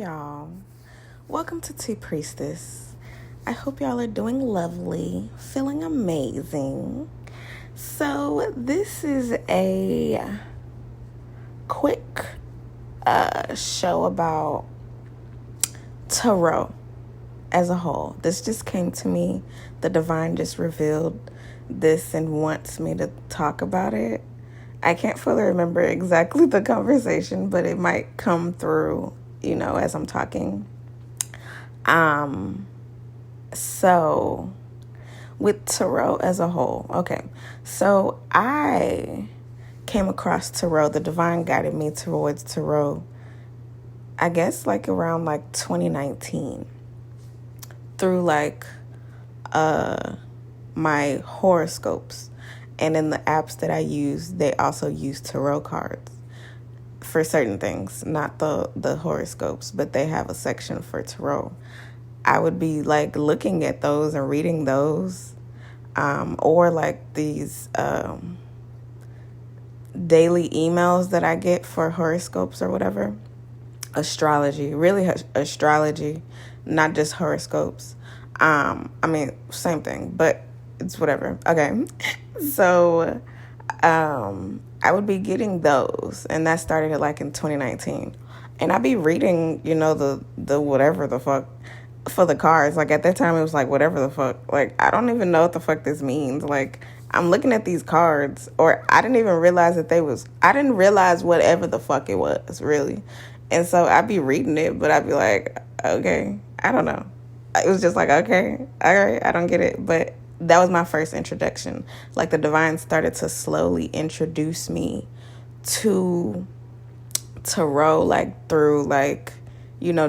y'all. Welcome to Tea Priestess. I hope y'all are doing lovely, feeling amazing. So, this is a quick show about tarot as a whole. This just came to me. The divine just revealed this and wants me to talk about it. I can't fully remember exactly the conversation, but it might come through, as I'm talking. So with tarot as a whole, okay. So I came across tarot. The divine guided me towards tarot, I guess around 2019 through my horoscopes. And in the apps that I use, they also use tarot cards for certain things, not the horoscopes, but they have a section for tarot. I would be looking at those and reading those, or these daily emails that I get for horoscopes or whatever. Astrology, really astrology, not just horoscopes. Same thing, but it's whatever. Okay. So, I would be getting those, and that started in 2019. And I'd be reading, the whatever the fuck for the cards. At that time, it was whatever the fuck. I don't even know what the fuck this means. I'm looking at these cards, or I didn't even realize I didn't realize whatever the fuck it was, really. And so I'd be reading it, but I'd be like, okay, I don't know. It was just okay, all right, I don't get it. But that was my first introduction. The divine started to slowly introduce me to tarot, through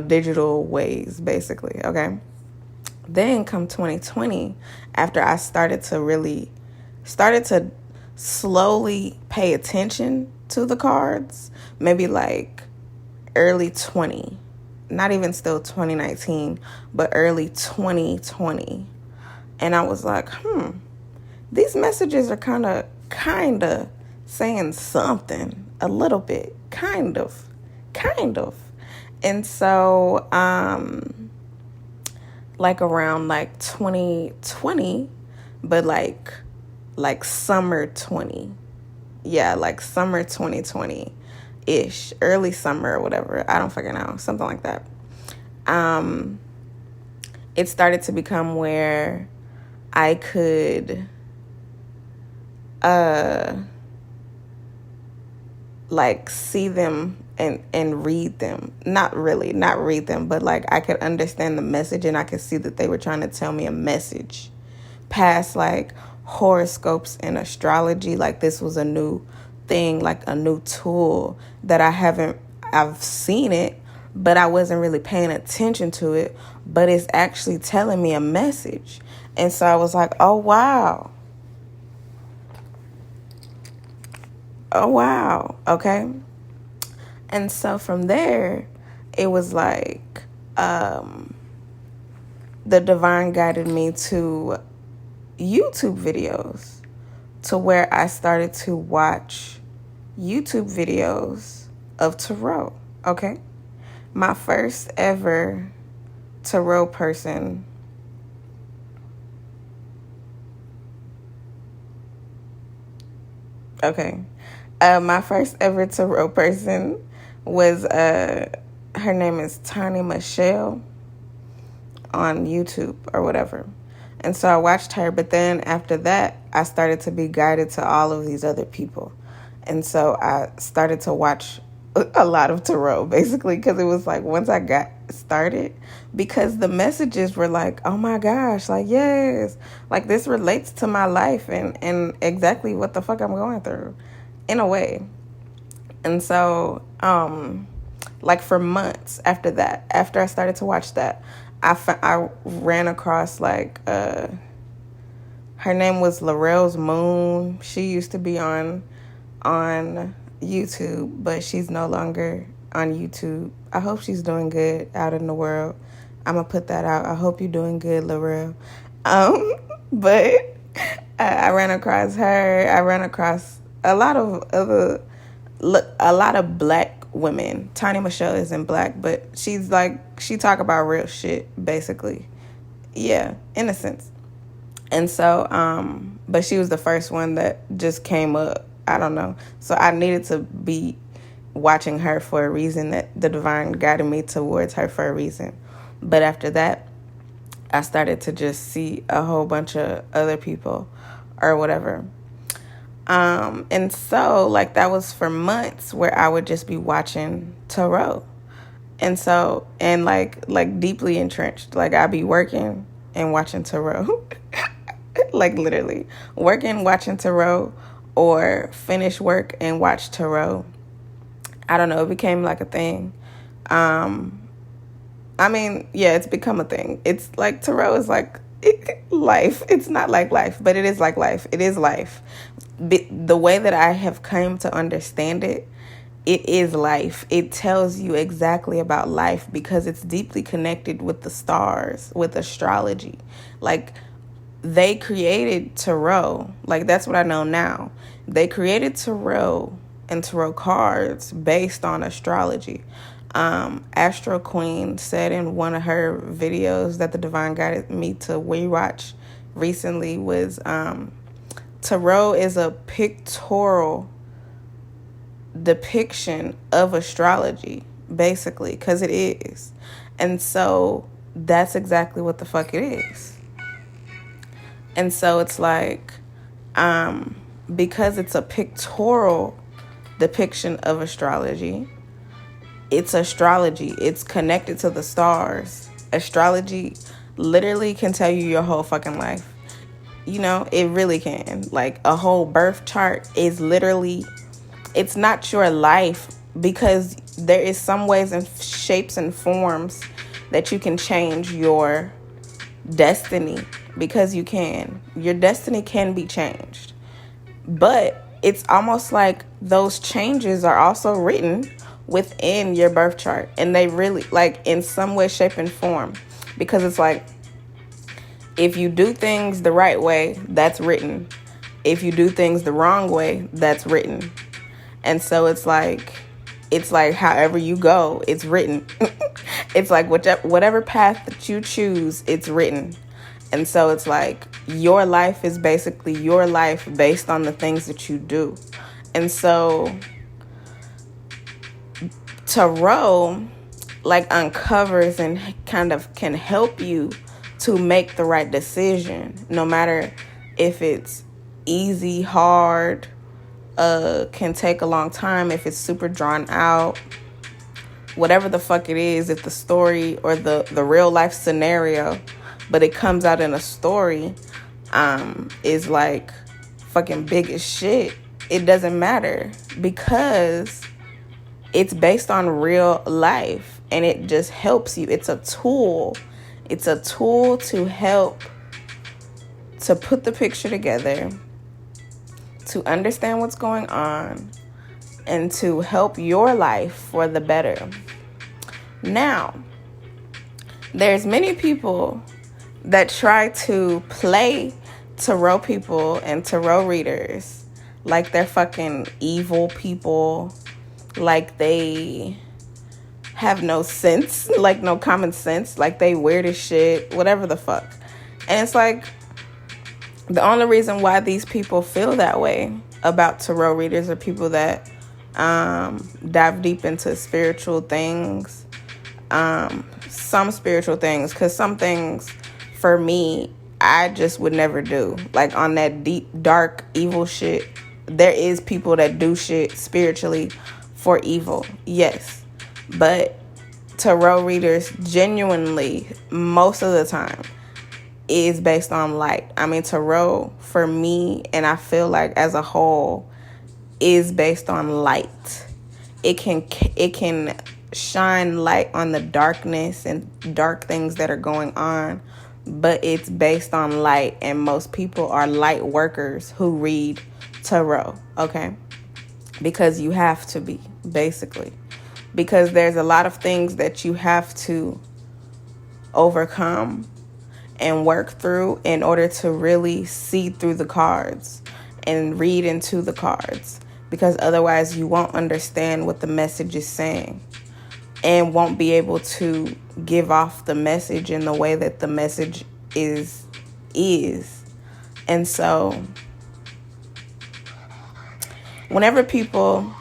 digital ways, basically. Okay. Then come 2020, after I started to slowly pay attention to the cards, maybe early 20, not even still 2019, but early 2020. And I was like, these messages are kind of saying something a little bit, kind of. And so, around 2020, but summer 20. Yeah, summer 2020-ish, early summer or whatever. I don't fucking know, something like that. It started to become where I could see them and read them. Not read them, but I could understand the message, and I could see that they were trying to tell me a message past horoscopes and astrology. This was a new thing, a new tool that I've seen it, but I wasn't really paying attention to it, but it's actually telling me a message. And so I was like, oh, wow. Okay. And so from there, it was the divine guided me to YouTube videos, to where I started to watch YouTube videos of tarot. Okay. My first ever tarot person my first ever tarot person was her name is Tiny Michelle on YouTube or whatever. And so I watched her, but then after that, I started to be guided to all of these other people. And so I started to watch a lot of tarot, basically, because it was once I got started, because the messages were oh my gosh, yes, this relates to my life and exactly what the fuck I'm going through, in a way. And so, for months after that, after I started to watch that, I ran across her name was Laurel's Moon. She used to be on YouTube, but she's no longer on YouTube. I hope she's doing good out in the world. I'm gonna put that out. I hope you're doing good, Laurel. But I ran across her. I ran across a lot of Black women. Tiny Michelle isn't black, but she's like, she talk about real shit, basically. Yeah, in a sense. And so, but she was the first one that just came up. I don't know. So I needed to be watching her for a reason, that the divine guided me towards her for a reason. But after that, I started to just see a whole bunch of other people or whatever. And so, like, that was for months where I would just be watching tarot. And so, and like deeply entrenched, like I'd be working and watching tarot. Like literally working, watching tarot, or finish work and watch tarot. I don't know, it became like a thing. I mean, yeah, it's become a thing. It's like tarot is like life. It's not like life, but it is like life. It is life. The way that I have come to understand it, it is life. It tells you exactly about life because it's deeply connected with the stars, with astrology. Like, they created tarot. Like, that's what I know now. They created tarot and tarot cards based on astrology. Astro Queen said in one of her videos that the divine guided me to rewatch recently was tarot is a pictorial depiction of astrology, basically, because it is. And so that's exactly what the fuck it is. And so it's like, because it's a pictorial depiction of astrology, it's astrology. It's connected to the stars. Astrology literally can tell you your whole fucking life. You know, it really can. Like, a whole birth chart is literally, it's not your life, because there is some ways and shapes and forms that you can change your destiny, because you can. Your destiny can be changed. But it's almost like those changes are also written within your birth chart, and they really, like, in some way, shape, and form, because it's like, if you do things the right way, that's written. If you do things the wrong way, that's written. And so it's like however you go, it's written. It's like whatever path that you choose, it's written. And so it's like, your life is basically your life based on the things that you do. And so tarot, like, uncovers and kind of can help you to make the right decision, no matter if it's easy, hard, can take a long time, if it's super drawn out, whatever the fuck it is, if the story or the real life scenario, but it comes out in a story, is like fucking big as shit. It doesn't matter, because it's based on real life, and it just helps you. It's a tool. It's a tool to help to put the picture together, to understand what's going on, and to help your life for the better. Now, there's many people that try to play tarot people and tarot readers like they're fucking evil people, like they have no sense, like no common sense, like they weird as shit, whatever the fuck. And it's like, the only reason why these people feel that way about tarot readers are people that dive deep into spiritual things, some spiritual things, because some things for me I just would never do, like on that deep, dark, evil shit. There is people that do shit spiritually for evil, yes. But tarot readers genuinely, most of the time, is based on light. I mean, tarot for me, and I feel like as a whole, is based on light. It can shine light on the darkness and dark things that are going on, but it's based on light, and most people are light workers who read tarot, okay? Because you have to be, basically. Because there's a lot of things that you have to overcome and work through in order to really see through the cards and read into the cards. because otherwise you won't understand what the message is saying and won't be able to give off the message in the way that the message is. And so whenever people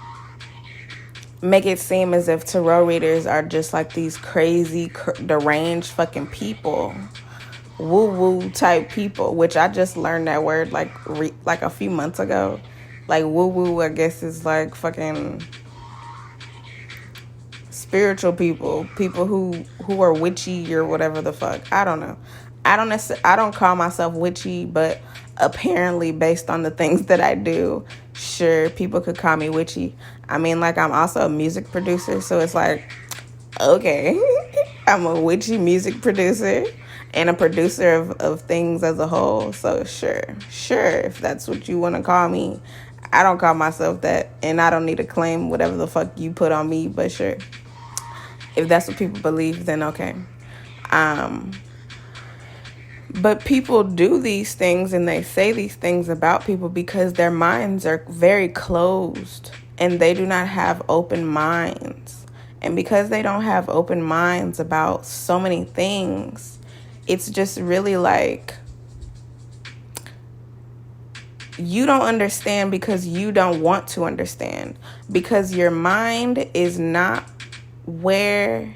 make it seem as if tarot readers are just like these crazy, deranged fucking people, woo-woo type people, which I just learned that word like a few months ago. Like woo-woo, I guess, is like fucking spiritual people who are witchy or whatever the fuck. I don't know. I don't call myself witchy, but apparently based on the things that I do, sure, people could call me witchy. I mean, like, I'm also a music producer, so it's like, okay, I'm a witchy music producer and a producer of things as a whole. So sure, if that's what you want to call me. I don't call myself that, and I don't need to claim whatever the fuck you put on me, but sure. If that's what people believe, then okay. But people do these things and they say these things about people because their minds are very closed and they do not have open minds. And because they don't have open minds about so many things, it's just really like, you don't understand because you don't want to understand, because your mind is not where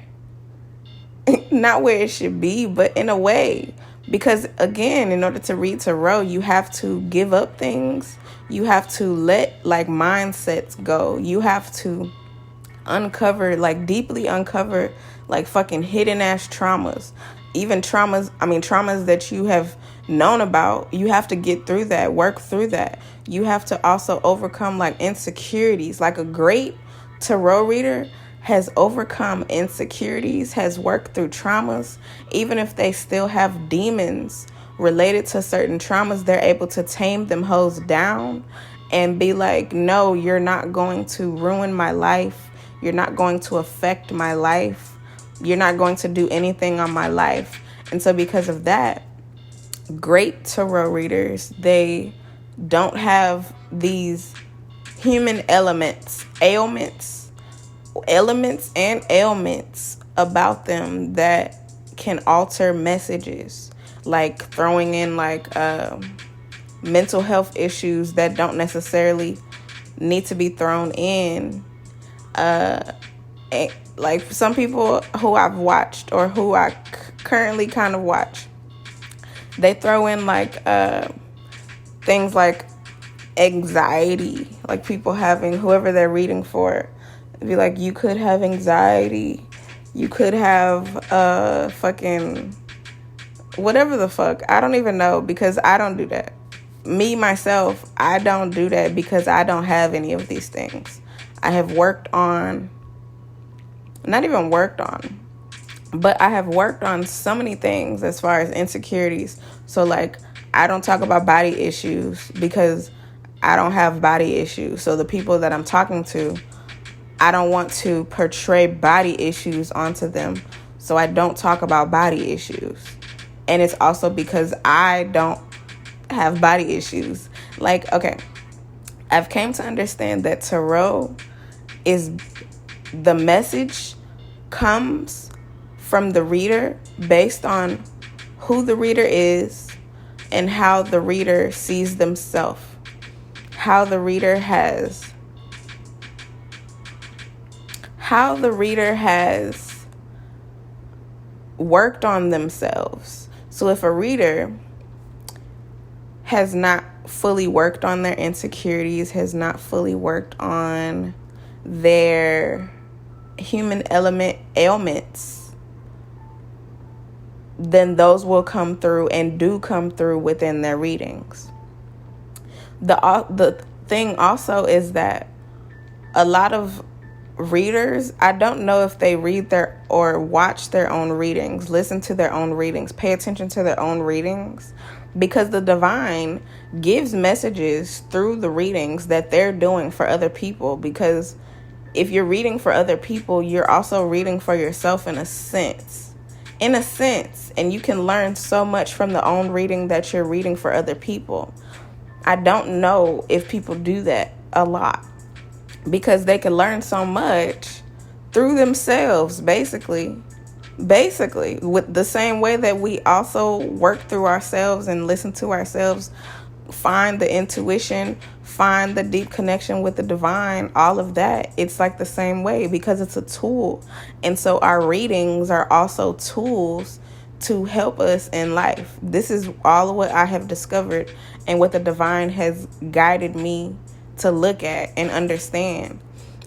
it should be, but in a way, because again, in order to read tarot, you have to give up things. You have to let like mindsets go. You have to deeply uncover like fucking hidden ass traumas. Even traumas that you have known about. You have to get through that, work through that. You have to also overcome like insecurities. Like a great tarot reader has overcome insecurities, has worked through traumas. Even if they still have demons related to certain traumas, they're able to tame them hoes down and be like, no, you're not going to ruin my life. You're not going to affect my life. You're not going to do anything on my life. And so because of that, great tarot readers, they don't have these human ailments and ailments about them that can alter messages, like throwing in like mental health issues that don't necessarily need to be thrown in. Like some people who I've watched or who I currently kind of watch, they throw in like things like anxiety, like people having, whoever they're reading for, be like, you could have anxiety, you could have fucking whatever the fuck. I don't even know, because I don't do that. Me, myself, I don't do that because I don't have any of these things. I have but I have worked on so many things as far as insecurities. So like, I don't talk about body issues because I don't have body issues. So the people that I'm talking to, I don't want to portray body issues onto them. So I don't talk about body issues. And it's also because I don't have body issues. Like, okay, I've came to understand that tarot is, the message comes from the reader based on who the reader is and how the reader sees themselves, how the reader has worked on themselves. So if a reader has not fully worked on their insecurities, has not fully worked on their human element ailments, then those will come through and do come through within their readings. The thing also is that a lot of readers, I don't know if they read their or watch their own readings, listen to their own readings, pay attention to their own readings, because the divine gives messages through the readings that they're doing for other people. Because if you're reading for other people, you're also reading for yourself in a sense, and you can learn so much from the own reading that you're reading for other people. I don't know if people do that a lot. because they can learn so much through themselves, basically with the same way that we also work through ourselves and listen to ourselves, find the intuition, find the deep connection with the divine, all of that. It's like the same way because it's a tool. And so our readings are also tools to help us in life. This is all of what I have discovered and what the divine has guided me to look at and understand.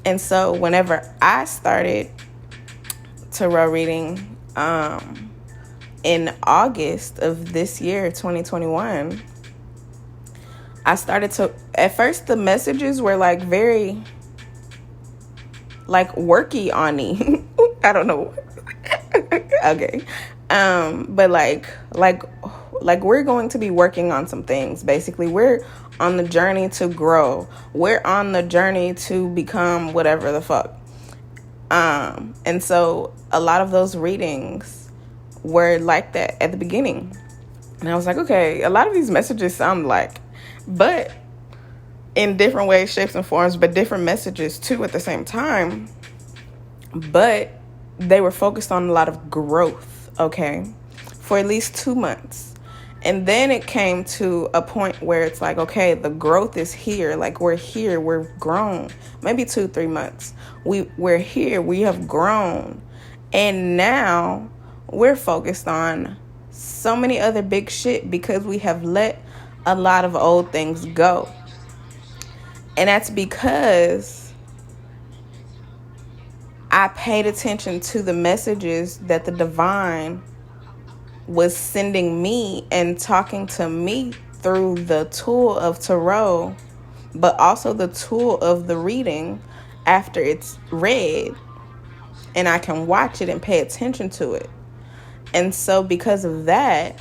And so whenever I started tarot reading in August of this year, 2021, I started to, at first the messages were like very like worky on me. I don't know. Okay. But like we're going to be working on some things. Basically, we're on the journey to grow. We're on the journey to become whatever the fuck. And so a lot of those readings were like that at the beginning. And I was like, okay, a lot of these messages sound like, but in different ways, shapes, and forms, but different messages too at the same time. But they were focused on a lot of growth, okay, for at least 2 months. And then it came to a point where it's like, okay, the growth is here. Like, we're here. We're grown. Maybe 2-3 months. We're here. We have grown. And now we're focused on so many other big shit because we have let a lot of old things go. And that's because I paid attention to the messages that the divine was sending me and talking to me through the tool of tarot, but also the tool of the reading after it's read, and I can watch it and pay attention to it. And so because of that,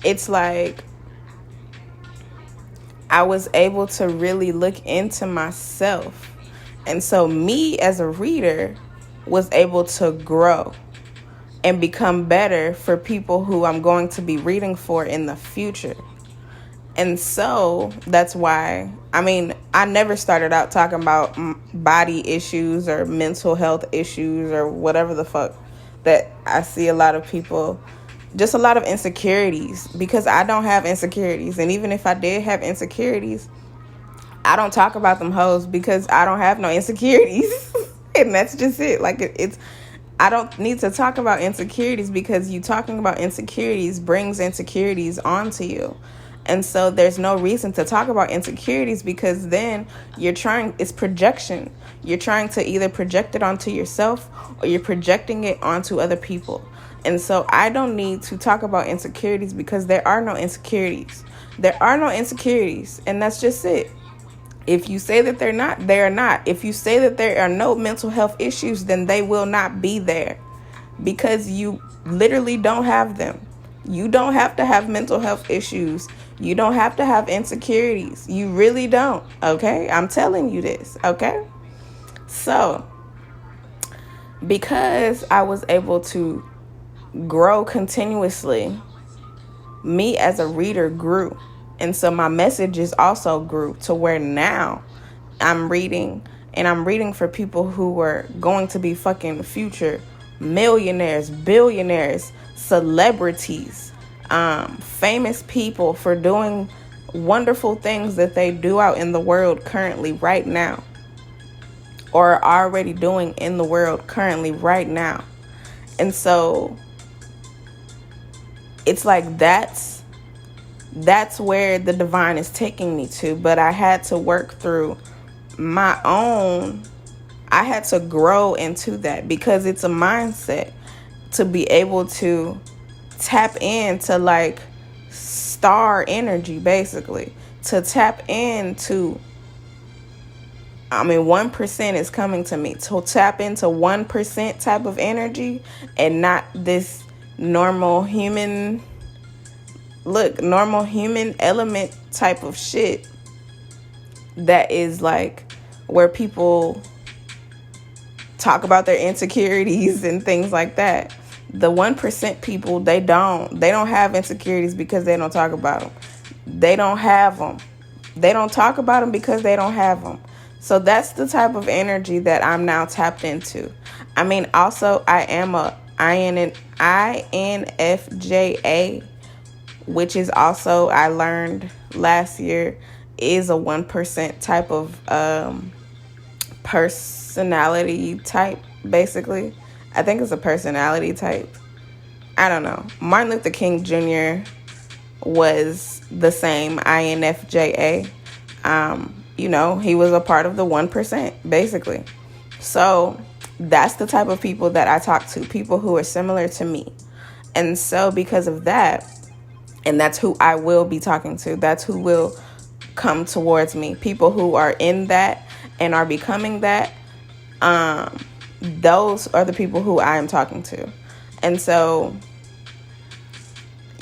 it's like I was able to really look into myself. And so me as a reader was able to grow and become better for people who I'm going to be reading for in the future. And so that's why, I never started out talking about body issues or mental health issues or whatever the fuck that I see a lot of people, just a lot of insecurities, because I don't have insecurities. And even if I did have insecurities, I don't talk about them hoes because I don't have no insecurities. And that's just it. Like, it's I don't need to talk about insecurities because you talking about insecurities brings insecurities onto you. And so there's no reason to talk about insecurities because then it's projection. You're trying to either project it onto yourself or you're projecting it onto other people. And so I don't need to talk about insecurities because there are no insecurities. There are no insecurities, and that's just it. If you say that they're not, they are not. If you say that there are no mental health issues, then they will not be there because you literally don't have them. You don't have to have mental health issues. You don't have to have insecurities. You really don't, okay? I'm telling you this, okay? So, because I was able to grow continuously, me as a reader grew. And so my messages also grew to where now I'm reading, and I'm reading for people who were going to be fucking future millionaires, billionaires, celebrities, famous people for doing wonderful things that they do out in the world currently right now, or are already doing in the world currently right now. And so it's like that's where the divine is taking me to. But I had to work through I had to grow into that because it's a mindset to be able to tap into like star energy, basically. To tap into, 1% is coming to me. To tap into 1% type of energy and not this normal human element type of shit that is like where people talk about their insecurities and things like that. The 1% people, they don't have insecurities because they don't talk about them. They don't have them. They don't talk about them because they don't have them. So that's the type of energy that I'm now tapped into. I mean, also, I am a INFJA, which is also, I learned last year, is a 1% type of personality type, basically. I think it's a personality type. I don't know. Martin Luther King Jr. was the same INFJA. He was a part of the 1%, basically. So that's the type of people that I talk to, people who are similar to me. And so because of that, and that's who I will be talking to, that's who will come towards me, people who are in that and are becoming that, those are the people who I am talking to. And so,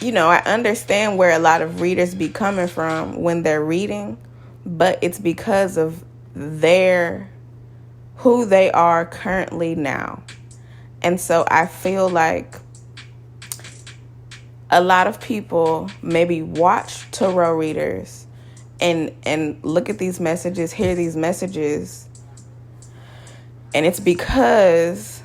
I understand where a lot of readers be coming from when they're reading, but it's because of who they are currently now. And so I feel like a lot of people maybe watch tarot readers and look at these messages, hear these messages, and it's because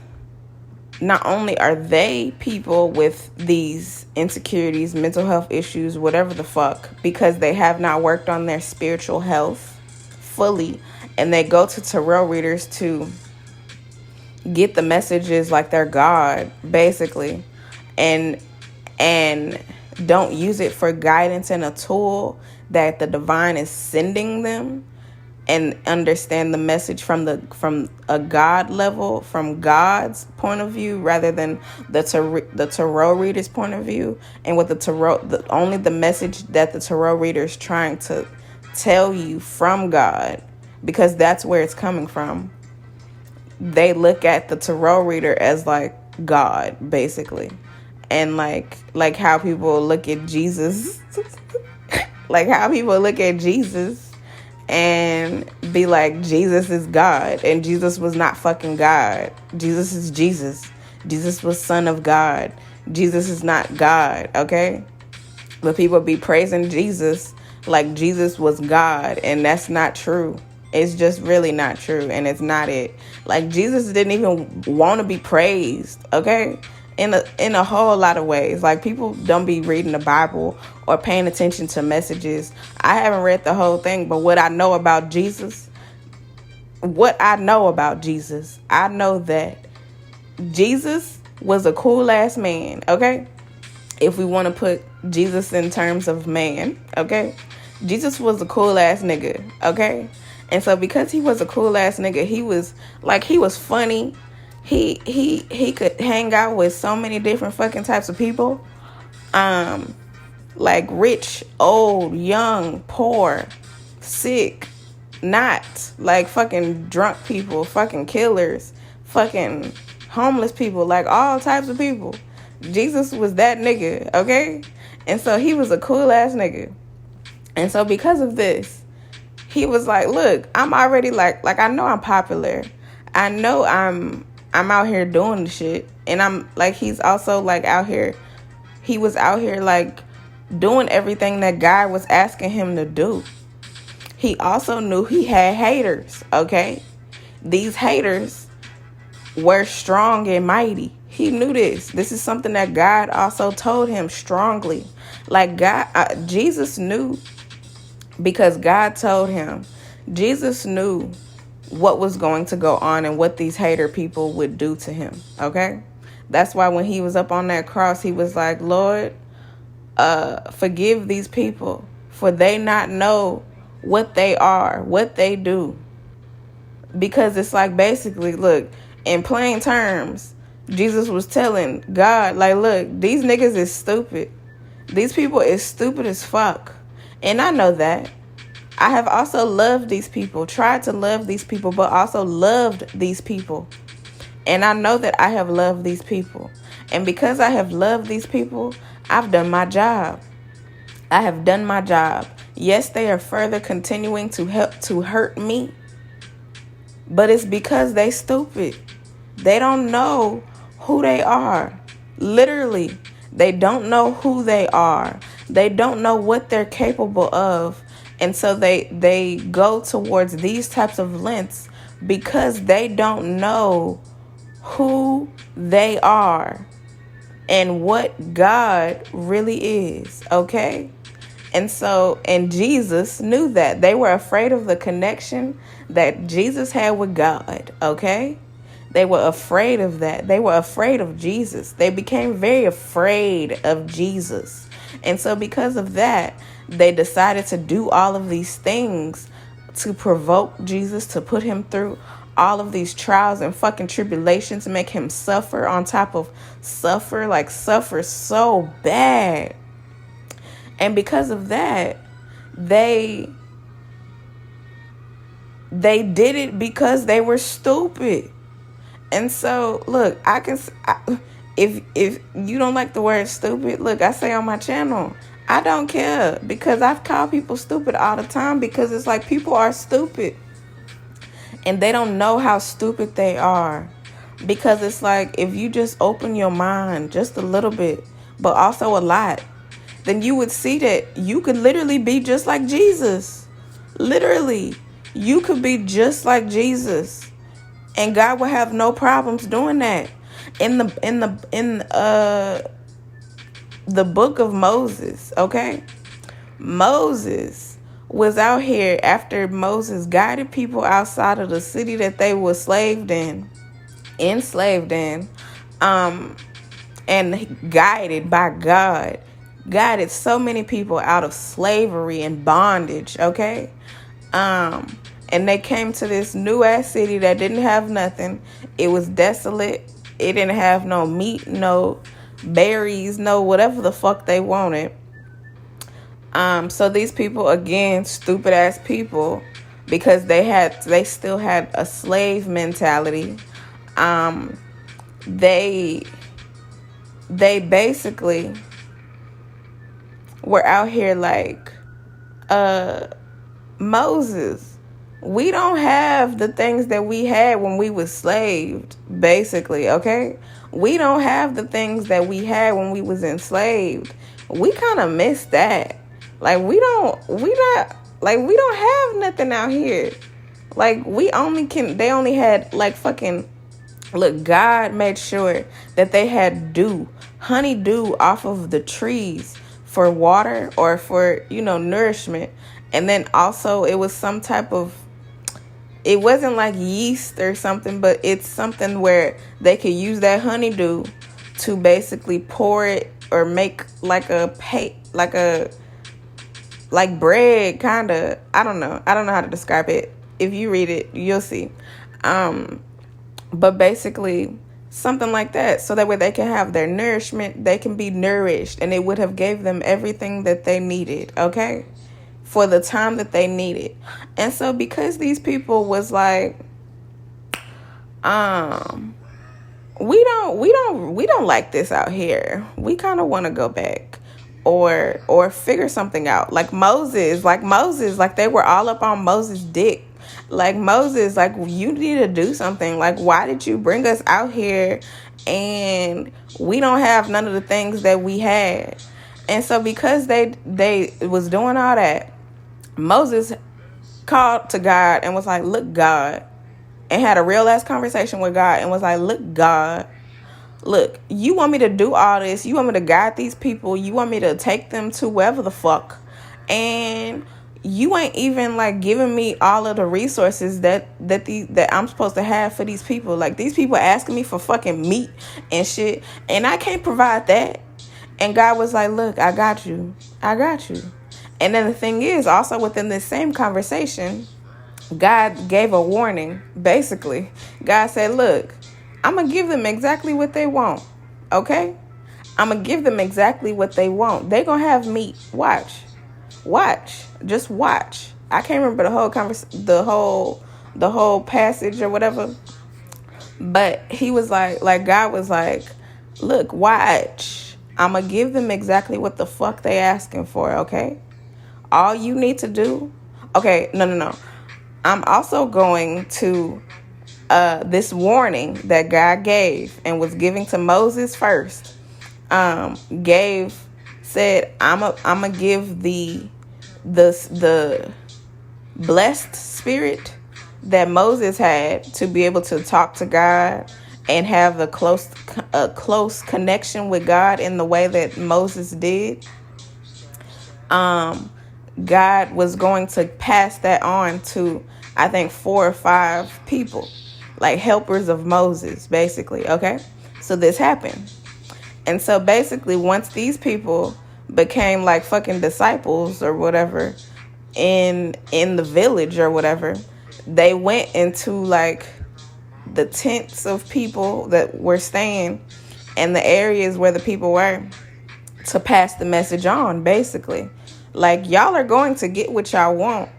not only are they people with these insecurities, mental health issues, whatever the fuck, because they have not worked on their spiritual health fully, and they go to tarot readers to get the messages like they're God, basically, and don't use it for guidance and a tool that the divine is sending them, and understand the message from a God level, from God's point of view, rather than the tarot reader's point of view. And with only the message that the tarot reader is trying to tell you from God, because that's where it's coming from. They look at the tarot reader as like God, basically. And like how people look at Jesus, like how people look at Jesus and be like, Jesus is God, and Jesus was not fucking God. Jesus is Jesus. Jesus was Son of God. Jesus is not God, okay? But people be praising Jesus like Jesus was God, and that's not true. It's just really not true, and it's not it. Like, Jesus didn't even want to be praised, okay? In a whole lot of ways. Like, people don't be reading the Bible or paying attention to messages. I haven't read the whole thing, but what I know about Jesus, I know that Jesus was a cool ass man, okay? If we want to put Jesus in terms of man, okay? Jesus was a cool ass nigga, okay? And so because he was a cool ass nigga, he was funny. He could hang out with so many different fucking types of people. Like rich, old, young, poor, sick, not, like fucking drunk people, fucking killers, fucking homeless people, like all types of people. Jesus was that nigga, okay? And so he was a cool ass nigga. And so because of this, he was like, look, I'm already like I know I'm popular. I know I'm out here doing the shit. And I'm like, he's also like out here. He was out here like doing everything that God was asking him to do. He also knew he had haters, okay? These haters were strong and mighty. He knew this. This is something that God also told him strongly. Like Jesus knew, because God told him. Jesus knew what was going to go on and what these hater people would do to him, okay? That's why when he was up on that cross, he was like, Lord, forgive these people, for they not know what they are, what they do. Because it's like, basically, look, in plain terms, Jesus was telling God, like, look, these niggas is stupid. These people is stupid as fuck. And I know that. I have also loved these people, tried to love these people, but also loved these people. And I know that I have loved these people. And because I have loved these people, I've done my job. I have done my job. Yes, they are further continuing to help to hurt me. But it's because they stupid. They don't know who they are. Literally, they don't know who they are. They don't know what they're capable of. And so they go towards these types of lengths because they don't know who they are and what God really is, okay? And Jesus knew that. They were afraid of the connection that Jesus had with God, okay? They were afraid of that. They were afraid of Jesus. They became very afraid of Jesus. And so because of that, they decided to do all of these things to provoke Jesus, to put him through all of these trials and fucking tribulations, make him suffer on top of suffer, like suffer so bad. And because of that, they did it because they were stupid. And so, look, if you don't like the word stupid, look, I say on my channel, I don't care, because I've called people stupid all the time, because it's like people are stupid and they don't know how stupid they are. Because it's like, if you just open your mind just a little bit, but also a lot, then you would see that you could literally be just like Jesus. Literally, you could be just like Jesus, and God will have no problems doing that. In the book of Moses, okay? Moses was out here after Moses guided people outside of the city that they were enslaved in, and guided by God, guided so many people out of slavery and bondage, okay? And they came to this new ass city that didn't have nothing. It was desolate. It didn't have no meat, no berries, no whatever the fuck they wanted. So these people, again, stupid ass people, because they still had a slave mentality. They basically were out here like, Moses, we don't have the things that we had when we was slaved, basically, okay? We don't have the things that we had when we was enslaved. We kind of miss that. Like, we don't have nothing out here. Like, they only had, like, fucking, look, God made sure that they had honeydew off of the trees for water or for, nourishment. And then also it was some type of, it wasn't like yeast or something, but it's something where they could use that honeydew to basically pour it or make like like bread, kind of. I don't know how to describe it. If you read it, you'll see. But basically something like that, so that way they can have their nourishment, they can be nourished, and it would have gave them everything that they needed, okay, for the time that they needed. And so because these people was like, we don't like this out here, we kind of want to go back or figure something out. Like Moses, like they were all up on Moses' dick. Like, Moses, like, you need to do something. Like, why did you bring us out here and we don't have none of the things that we had? And so because they was doing all that, Moses called to God and was like, look, God, and had a real ass conversation with God and was like, look, God, look, you want me to do all this, you want me to guide these people, you want me to take them to wherever the fuck, and you ain't even like giving me all of the resources that I'm supposed to have for these people. Like, these people asking me for fucking meat and shit, and I can't provide that. And God was like, look, I got you. And then the thing is, also within this same conversation, God gave a warning. Basically, God said, look, I'm gonna give them exactly what they want, okay? I'm gonna give them exactly what they want. They gonna have meat. Watch, just watch. I can't remember the whole passage or whatever, but he was like God was like, look, watch, I'm gonna give them exactly what the fuck they asking for, okay? All you need to do, okay, no, I'm also going to this warning that God gave and was giving to Moses first, said, I'm gonna give the blessed spirit that Moses had to be able to talk to God and have a close connection with God in the way that Moses did, God was going to pass that on to, I think, 4 or 5 people, like helpers of Moses, basically. Okay, so this happened. And so basically, once these people became like fucking disciples or whatever in the village or whatever, they went into like the tents of people that were staying and the areas where the people were to pass the message on, basically. Like, y'all are going to get what y'all want,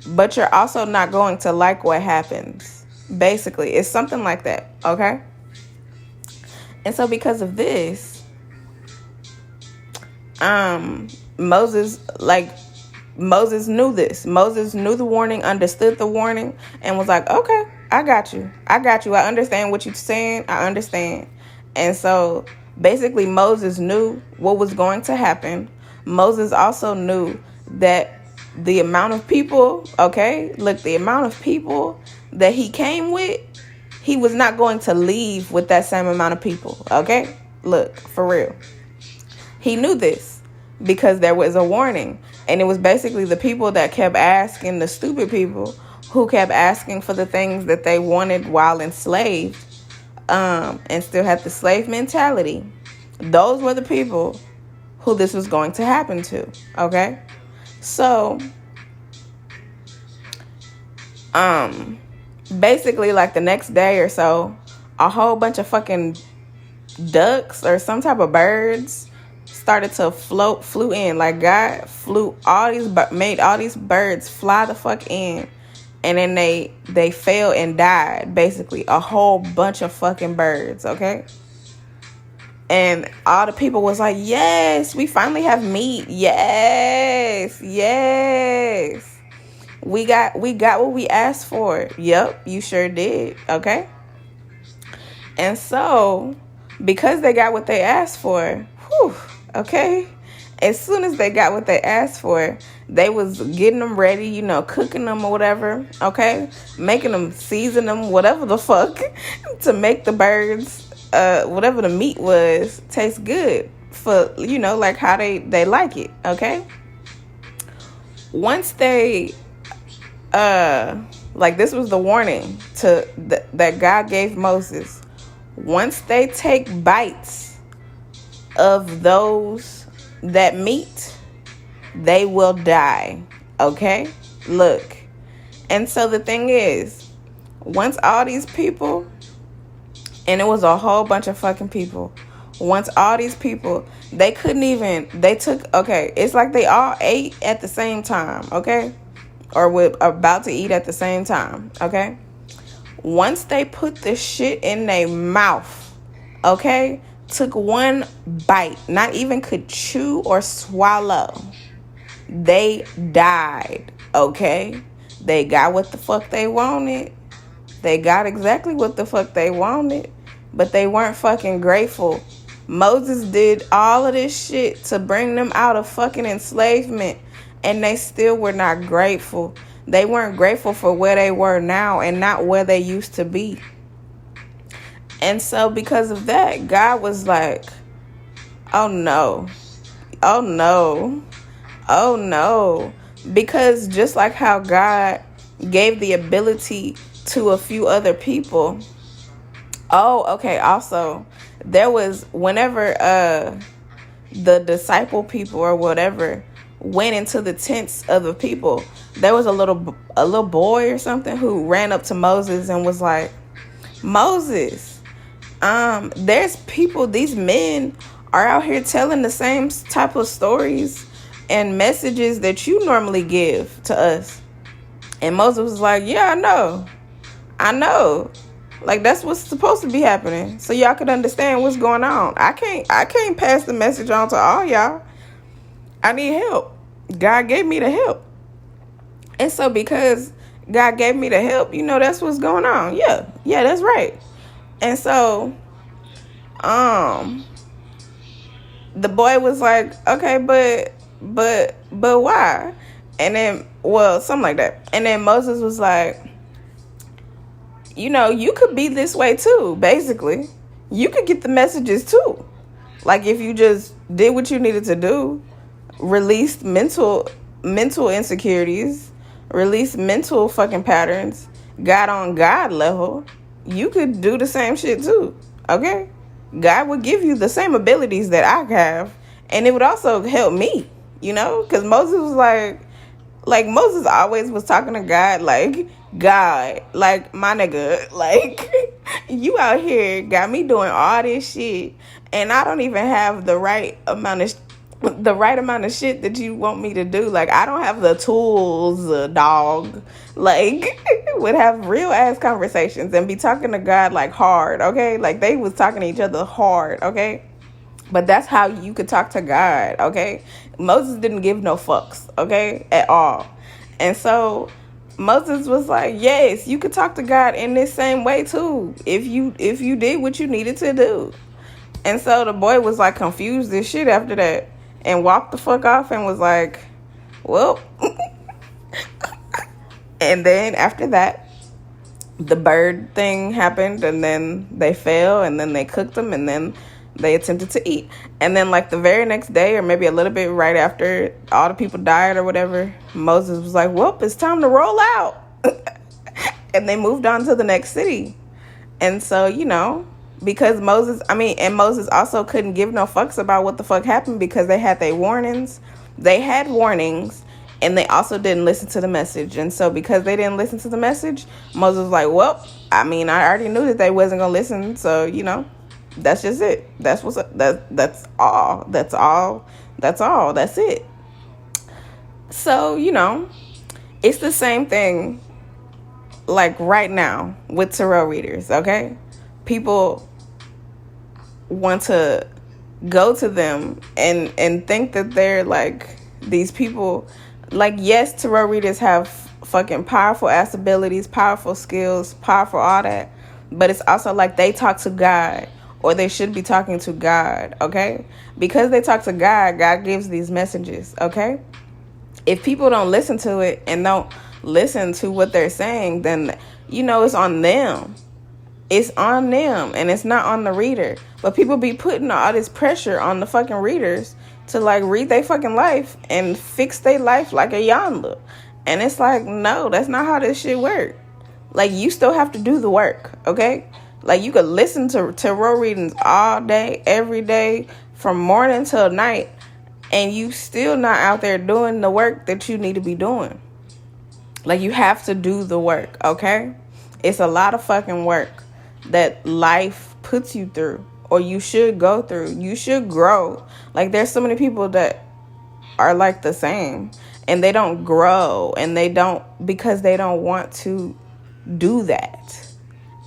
but you're also not going to like what happens. Basically, it's something like that, okay? And so because of this, Moses knew this. Moses knew the warning, understood the warning, and was like, okay, I got you. I understand what you're saying. I understand. And so basically Moses knew what was going to happen. Moses also knew that the amount of people, the amount of people that he came with, he was not going to leave with that same amount of people, okay? Look, for real. He knew this because there was a warning. And it was basically the people that kept asking, the stupid people who kept asking for the things that they wanted while enslaved, and still had the slave mentality. Those were the people who this was going to happen to, okay? So, basically, like the next day or so, a whole bunch of fucking ducks or some type of birds started to flew in. Like, God made all these birds fly the fuck in, and then they fell and died. Basically, a whole bunch of fucking birds, okay? And all the people was like, yes, we finally have meat. Yes. We got what we asked for. Yep, you sure did. Okay. And so, because they got what they asked for, okay, as soon as they got what they asked for, they was getting them ready, cooking them or whatever, okay, making them, season them, whatever the fuck, to make the birds, whatever the meat was, taste good for, like how they like it, okay? Once they, this was the warning that God gave Moses. Once they take bites of those that meat, they will die, okay? Look. And so the thing is, once all these people, and it was a whole bunch of fucking people, once all these people, it's like they all ate at the same time, okay? Or were about to eat at the same time, okay? Once they put the shit in their mouth, okay, took one bite, not even could chew or swallow, they died, okay? They got what the fuck they wanted. They got exactly what the fuck they wanted, but they weren't fucking grateful. Moses did all of this shit to bring them out of fucking enslavement, and they still were not grateful. They weren't grateful for where they were now and not where they used to be. And so because of that, God was like, oh no. Because just like how God gave the ability to a few other people. Also, there was, whenever the disciple people or whatever went into the tents of the people, there was a little boy or something who ran up to Moses and was like, Moses, there's people, these men are out here telling the same type of stories and messages that you normally give to us. And Moses was like, yeah, I know. Like, that's what's supposed to be happening, so y'all could understand what's going on. I can't pass the message on to all y'all. I need help. God gave me the help. And so because God gave me the help, that's what's going on. Yeah, that's right. And so the boy was like, okay, but but why? And then, well, something like that. And then Moses was like, you could be this way too, basically. You could get the messages too. Like, if you just did what you needed to do, released mental insecurities, released mental fucking patterns, got on God level, you could do the same shit too. Okay? God would give you the same abilities that I have, and it would also help me, because Moses was like Moses always was talking to God, like, God, like, my nigga, like, you out here got me doing all this shit, and I don't even have the right amount of shit that you want me to do. Like, I don't have the tools, dog. Like, would have real ass conversations and be talking to God like hard, okay? Like, they was talking to each other hard, okay? But that's how you could talk to God, okay? Moses didn't give no fucks, okay, at all. And so Moses was like, yes, you could talk to God in this same way too, if you did what you needed to do. And so the boy was like confused as shit after that and walked the fuck off and was like, well. And then after that, the bird thing happened, and then they fell, and then they cooked them, and then they attempted to eat. And then, like, the very next day, or maybe a little bit right after all the people died or whatever, Moses was like, well, it's time to roll out. And they moved on to the next city. And so, because Moses also couldn't give no fucks about what the fuck happened, because they had their warnings. They had warnings, and they also didn't listen to the message. And so because they didn't listen to the message, Moses was like, well, I already knew that they wasn't going to listen. So, that's just it. That's what's up. That's all. That's all. That's it. So, it's the same thing, like, right now with tarot readers, okay? People want to go to them and think that they're like these people. Like, yes, tarot readers have fucking powerful ass abilities, powerful skills, powerful all that, but it's also like they talk to God, or they should be talking to God, okay? Because they talk to God, God gives these messages, okay? If people don't listen to it and don't listen to what they're saying, then it's on them. It's on them, and it's not on the reader. But people be putting all this pressure on the fucking readers to, like, read their fucking life and fix their life like a yonder. And it's like, no, that's not how this shit work. Like, you still have to do the work, okay? Like, you could listen to tarot readings all day, every day, from morning till night, and you still not out there doing the work that you need to be doing. Like, you have to do the work, okay? It's a lot of fucking work that life puts you through, or you should go through. You should grow. Like, there's so many people that are like the same, and they don't grow, and they don't, because they don't want to do that.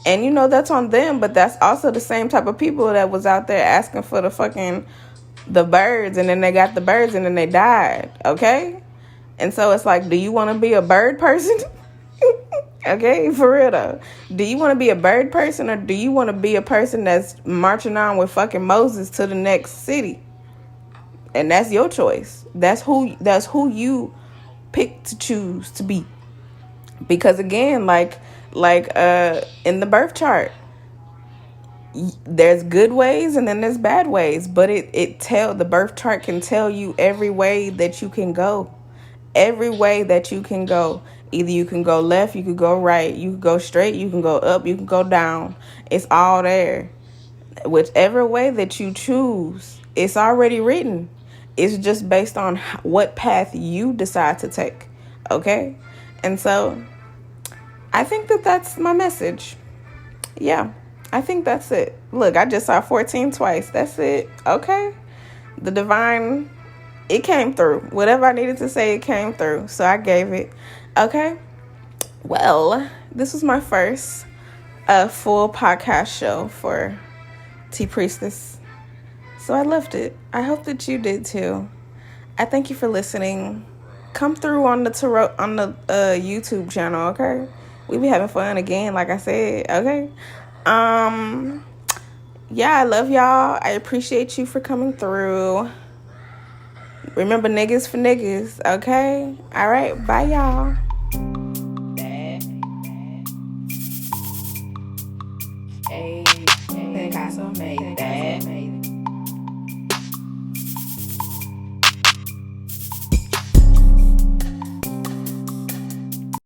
And that's on them, but that's also the same type of people that was out there asking for the birds, and then they got the birds, and then they died, okay? And so it's like, do you want to be a bird person? Okay, for real though. Do you want to be a bird person, or do you want to be a person that's marching on with fucking Moses to the next city? And that's your choice. That's who you pick to choose to be. Because again, like in the birth chart, there's good ways and then there's bad ways, but the birth chart can tell you every way that you can go. Every way that you can go. Either you can go left, you could go right, you can go straight, you can go up, you can go down. It's all there. Whichever way that you choose, it's already written. It's just based on what path you decide to take. Okay? And so I think that's my message. Yeah, I think that's it. Look, I just saw 14 twice. That's it. Okay? The divine, it came through. Whatever I needed to say, it came through. So I gave it. Okay? Well, this was my first full podcast show for T Priestess. So I loved it. I hope that you did too. I thank you for listening. Come through on the YouTube channel, okay? We be having fun again, like I said, okay? Yeah, I love y'all. I appreciate you for coming through. Remember, niggas for niggas, okay? All right, bye, y'all. Hey, Picasso made that.